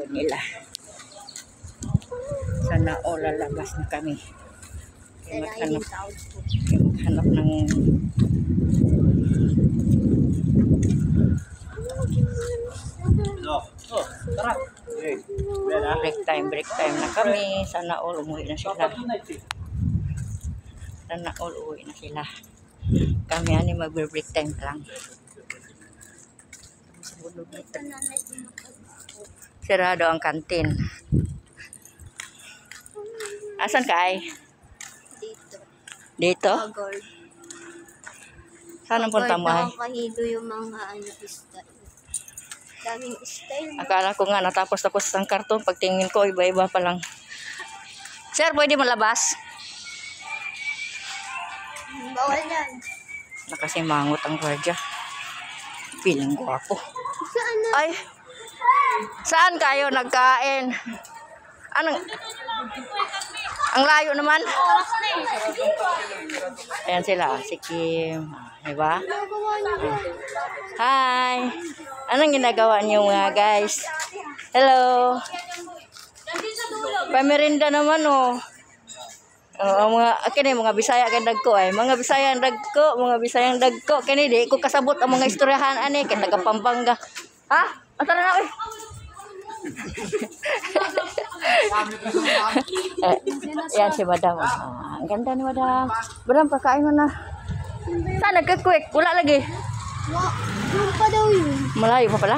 nila. Sana all lalabas na kami. Maghanap ng break time na kami. Sana all umuwi na sila. Sana all umuwi na sila. Kami ani mag-break time lang. Sirado ang kantin. Asan ka ay? Dito? Saan ang punta mo ay? Nakakahilo yung mga style. Daming style. Akala ko nga natapos ang karton. Pagtingin ko, iba-iba pa lang. Sir, pwede mo labas? Bawal yan. Nakasimangot ang gwardiya. Piling ko ako. Saan na? Ay! Saan kayo nagkain? Anong? Ang layo naman. Ayan sila, si Kim. Diba? Hi! Anong ginagawa niyo mga guys? Hello! Pamerinda naman oh. Mga Bisaya kay dagko ay. Mga Bisayang dagko. Kini di ko kasabot ang mga istoryahan ani kay taga Pampanga. Ha? Atara na oy. Yan si Madam. Ang ganda ni Madam. Madam, pagkain mo na. Saan nagka-quick? Wala lagi. Yung pa daw yun. Malayo pa pala.